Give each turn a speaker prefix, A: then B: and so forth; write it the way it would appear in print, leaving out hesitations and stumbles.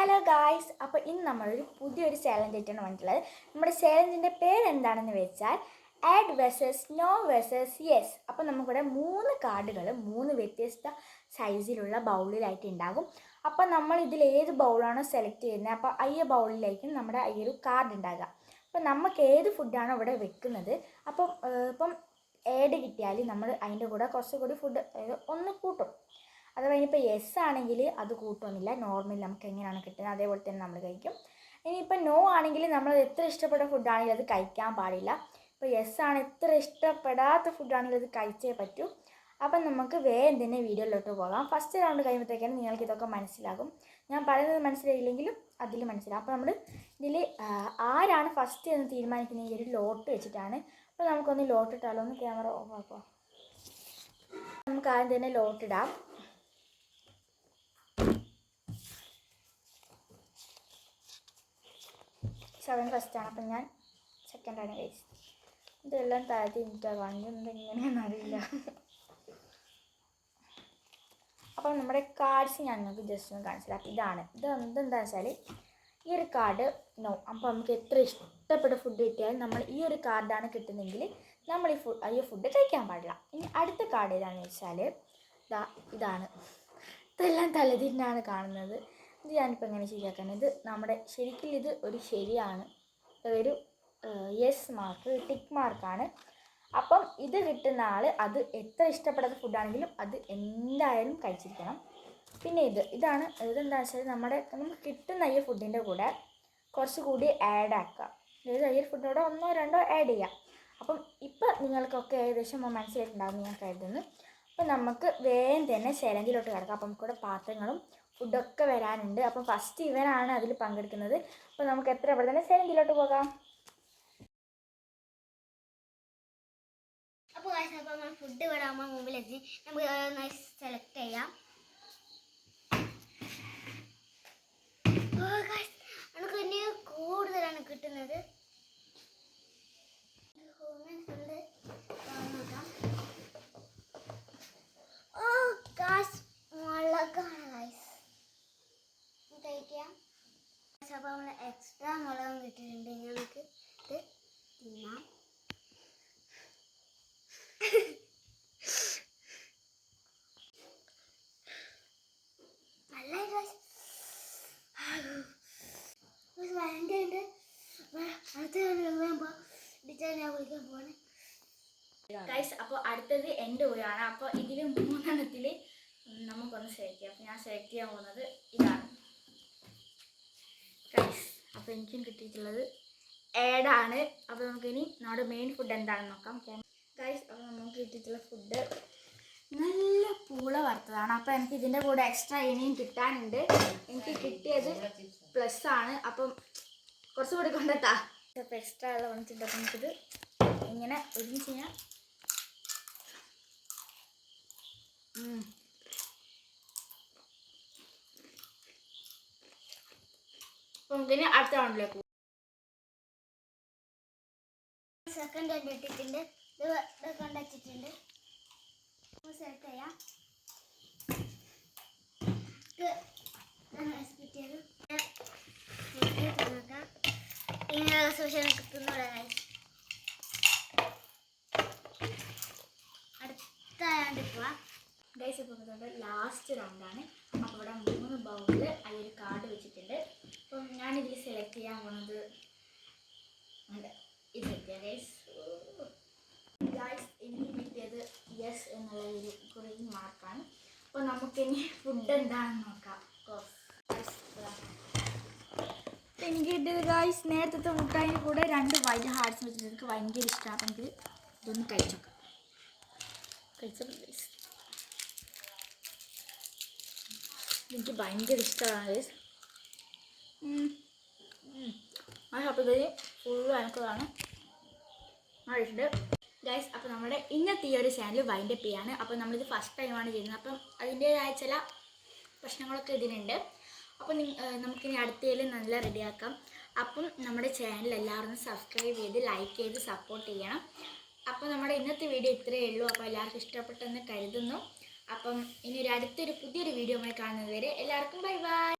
A: Hello guys, അപ്പോൾ ഇന്ന് നമ്മളൊരു പുതിയൊരു ചാലഞ്ച് ആയിട്ടാണ് വന്നിട്ടുള്ളത്. നമ്മുടെ ചാലഞ്ചിൻ്റെ പേരെന്താണെന്ന് വെച്ചാൽ add versus no versus yes. അപ്പോൾ നമുക്കിവിടെ 3 കാർഡുകൾ 3 വ്യത്യസ്ത സൈസിലുള്ള ബൗളിലായിട്ട് ഉണ്ടാകും. അപ്പോൾ നമ്മൾ ഇതിൽ ഏത് ബൗളാണോ സെലക്ട് ചെയ്യുന്നത്, അപ്പോൾ ഈ ബൗളിലേക്കും നമ്മുടെ ഈ ഒരു കാർഡ് ഉണ്ടാകുക. അപ്പോൾ നമുക്ക് ഏത് ഫുഡാണോ ഇവിടെ വെക്കുന്നത്, ഇപ്പം ആഡ് കിട്ടിയാൽ നമ്മൾ അതിൻ്റെ കൂടെ കുറച്ചുകൂടി ഫുഡ് ഒന്ന് കൂട്ടും. അഥവാ ഇനിയിപ്പോൾ യെസ് ആണെങ്കിൽ അത് കൂട്ടുന്നില്ല, നോർമൽ നമുക്ക് എങ്ങനെയാണ് കിട്ടുന്നത് അതേപോലെ തന്നെ നമ്മൾ കഴിക്കും. ഇനിയിപ്പോൾ നോ ആണെങ്കിൽ നമ്മൾ എത്ര ഇഷ്ടപ്പെട്ട ഫുഡാണെങ്കിലും അത് കഴിക്കാൻ പാടില്ല. ഇപ്പോൾ യെസ് ആണ്, എത്ര ഇഷ്ടപ്പെടാത്ത ഫുഡാണെങ്കിലും അത് കഴിച്ചേ പറ്റൂ. അപ്പം നമുക്ക് വേഗം തന്നെ വീഡിയോയിലോട്ട് പോകാം. ഫസ്റ്റ് റൗണ്ട് കഴിയുമ്പോഴത്തേക്കാണ് നിങ്ങൾക്ക് ഇതൊക്കെ മനസ്സിലാകും. ഞാൻ പറയുന്നത് മനസ്സിലായില്ലെങ്കിലും അതിൽ മനസ്സിലാകും. അപ്പോൾ നമ്മൾ ഇതിൽ ആരാണ് ഫസ്റ്റ് എന്ന് തീരുമാനിക്കുന്നത് ഈ ഒരു ലോട്ട് വെച്ചിട്ടാണ്. അപ്പോൾ നമുക്കൊന്ന് ലോട്ട് ഇട്ടാലോ, ഒന്ന് ക്യാമറ ഓഫ് ആക്കുക. നമുക്ക് ആദ്യം തന്നെ ലോട്ടിടാം. 7 ഫസ്റ്റാണ്, അപ്പം ഞാൻ സെക്കൻഡാണ് കഴിച്ചത്. ഇതെല്ലാം താഴ്ത്തി എനിക്കാണ് വാങ്ങിയത്, എങ്ങനെയാണെന്ന് അറിയില്ല. അപ്പം നമ്മുടെ കാർഡ്സ് ഞാൻ നിങ്ങൾക്ക് ജസ്റ്റ് ഒന്ന് കാണിച്ചില്ല. ഇതാണ് ഇതെന്താ വെച്ചാൽ ഈ ഒരു കാർഡ് നോ. അപ്പോൾ നമുക്ക് എത്ര ഇഷ്ടപ്പെട്ട ഫുഡ് കിട്ടിയാലും നമ്മൾ ഈ ഒരു കാർഡാണ് കിട്ടുന്നതെങ്കിൽ നമ്മൾ ഈ ഫുഡ് കഴിക്കാൻ പാടില്ല. ഇനി അടുത്ത കാർഡ് ഏതാണെന്ന് വെച്ചാൽ ഇതാണ്. ഇതെല്ലാം തലതിരിഞ്ഞാണ് കാണുന്നത്. ഇത് ഞാനിപ്പോൾ എങ്ങനെ ശരിയാക്കുന്നത്, ഇത് നമ്മുടെ ശരിക്കും ഇത് ഒരു ശരിയാണ്, ഒരു യെസ് മാർക്ക്, ടിക്ക് മാർക്കാണ്. അപ്പം ഇത് കിട്ടുന്ന ആൾ അത് എത്ര ഇഷ്ടപ്പെടാത്ത ഫുഡാണെങ്കിലും അത് എന്തായാലും കഴിച്ചിരിക്കണം. പിന്നെ ഇതെന്താണെന്ന് വെച്ചാൽ നമുക്ക് കിട്ടുന്ന ഈ ഫുഡിൻ്റെ കൂടെ കുറച്ചുകൂടി ആഡ് ആക്കുക. അതായത് ഈ ഫുഡിനോട് 1 or 2 ആഡ് ചെയ്യുക. അപ്പം ഇപ്പം നിങ്ങൾക്കൊക്കെ ഏകദേശം മനസ്സിലായിട്ടുണ്ടാകും ഞാൻ കരുതുന്നു. അപ്പം നമുക്ക് വേഗം തന്നെ ചലഞ്ചിലോട്ട് കിടക്കാം. അപ്പം നമുക്കിവിടെ പാത്രങ്ങളും ഫുഡൊക്കെ വരാനുണ്ട്. അപ്പം ഫസ്റ്റ് ഇവനാണ് അതിൽ പങ്കെടുക്കുന്നത്. അപ്പോൾ നമുക്ക് ഇവിടെ തന്നെ ചലഞ്ചിലോട്ട് പോകാം.
B: അപ്പോൾ നമ്മൾ ഫുഡ് വിടാകുമ്പോൾ മുമ്പിലെത്തി നമുക്ക് സെലക്ട് ചെയ്യാം. നമുക്ക് ഇനി കൂടുതലാണ് കിട്ടുന്നത്. അപ്പോൾ നമ്മൾ എക്സ്ട്രാ മുളകും കിട്ടിയിട്ടുണ്ട്. നമുക്ക് ഇത് തിന്നാം. നല്ല
A: ഗൈസ്, അപ്പോൾ അടുത്തത് എൻ്റെ ഊരാണ്. അപ്പോൾ ഇതിൽ 3 നമുക്കൊന്ന് സെലക്ട് ചെയ്യാം. അപ്പോൾ ഞാൻ സെലക്ട് ചെയ്യാൻ പോകുന്നത് ഇതാണ് ഗൈസ്. അപ്പോൾ എനിക്കും കിട്ടിയിട്ടുള്ളത് ആഡാണ്. അപ്പോൾ നമുക്കിനി നമ്മുടെ മെയിൻ ഫുഡ് എന്താണെന്ന് നോക്കാം ഗൈസ്. അപ്പോൾ നമുക്ക് കിട്ടിയിട്ടുള്ള ഫുഡ് നല്ല പൂള വറുത്തതാണ്. അപ്പോൾ എനിക്ക് ഇതിൻ്റെ കൂടെ എക്സ്ട്രാ ഇനിയും കിട്ടാനുണ്ട്. എനിക്ക് കിട്ടിയത് പ്ലസ് ആണ്. അപ്പം കുറച്ചുകൂടി കൊണ്ടെത്താം. അപ്പോൾ എക്സ്ട്രാ ഉള്ള വന്നിട്ടുണ്ട്. അപ്പം നമുക്കിത് ഇങ്ങനെ ഒരുമിച്ച് ചെയ്യാം. അപ്പോൾ നമുക്കിനി അടുത്ത റൗണ്ടിലേക്ക്
B: സെക്കൻഡ് ആയിട്ട് ഇട്ടിട്ടുണ്ട്. ഇത് കൊണ്ടുവച്ചിട്ടുണ്ട്. സെലക്ട് ചെയ്യാം. കിട്ടിയത് നോക്കാം. ഇങ്ങനെയുള്ള സൂചന കിട്ടുന്നൂടെ. അടുത്ത റൗണ്ട് പോവാം
A: ഗൈസ്. ഇപ്പോൾ ലാസ്റ്റ് റൗണ്ടാണ്. അപ്പോൾ ഇവിടെ 3 ബൗളിൽ ഈ ഒരു കാർഡ് വെച്ചിട്ടുണ്ട്. അപ്പം ഞാനിതിൽ സെലക്ട് ചെയ്യാൻ പോകുന്നത് ഇത് കിട്ടിയ ഗൈസ്. എനിക്ക് കിട്ടിയത് യെസ് എന്നുള്ള ഒരു ഗ്രീൻ മാർക്കാണ്. അപ്പോൾ നമുക്കിനി ഫുഡ് എന്താണെന്ന് നോക്കാം. എനിക്ക് കിട്ടിയത് ഗൈസ് നേരത്തെ മുട്ടായിന് കൂടെ 2 വൈറ്റ് ഹാർട്ട്സ് വെച്ചിട്ട് എനിക്ക് ഭയങ്കര ഇഷ്ടമാണ്. അപ്പം എനിക്ക് ഇതൊന്ന് കഴിച്ചപ്പോൾ ഗൈസ് എനിക്ക് ഭയങ്കര ഇഷ്ടമാണ് ഗൈസ്. അപ്പോൾ ഇത് ഫുള്ള് എനിക്കതാണ് കഴിച്ചിട്ട് ഗൈസ്. അപ്പോൾ നമ്മുടെ ഇന്നത്തെ ഈ ഒരു ചാനൽ വൈൻഡപ്പ് ചെയ്യാണ്. അപ്പോൾ നമ്മളിത് ഫസ്റ്റ് ടൈമാണ് ചെയ്യുന്നത്. അപ്പം അതിൻ്റേതായ ചില പ്രശ്നങ്ങളൊക്കെ ഇതിനുണ്ട്. അപ്പം നമുക്കിനി അടുത്തതിൽ നല്ല റെഡിയാക്കാം. അപ്പം നമ്മുടെ ചാനൽ എല്ലാവരും സബ്സ്ക്രൈബ് ചെയ്ത് ലൈക്ക് ചെയ്ത് സപ്പോർട്ട് ചെയ്യണം. അപ്പോൾ നമ്മുടെ ഇന്നത്തെ വീഡിയോ ഇത്രയേ ഉള്ളൂ. അപ്പോൾ എല്ലാവർക്കും ഇഷ്ടപ്പെട്ടെന്ന് കരുതുന്നു. അപ്പം ഇനി അടുത്തൊരു പുതിയൊരു വീഡിയോ കാണുന്നത് വരെ എല്ലാവർക്കും ബൈ ബൈ.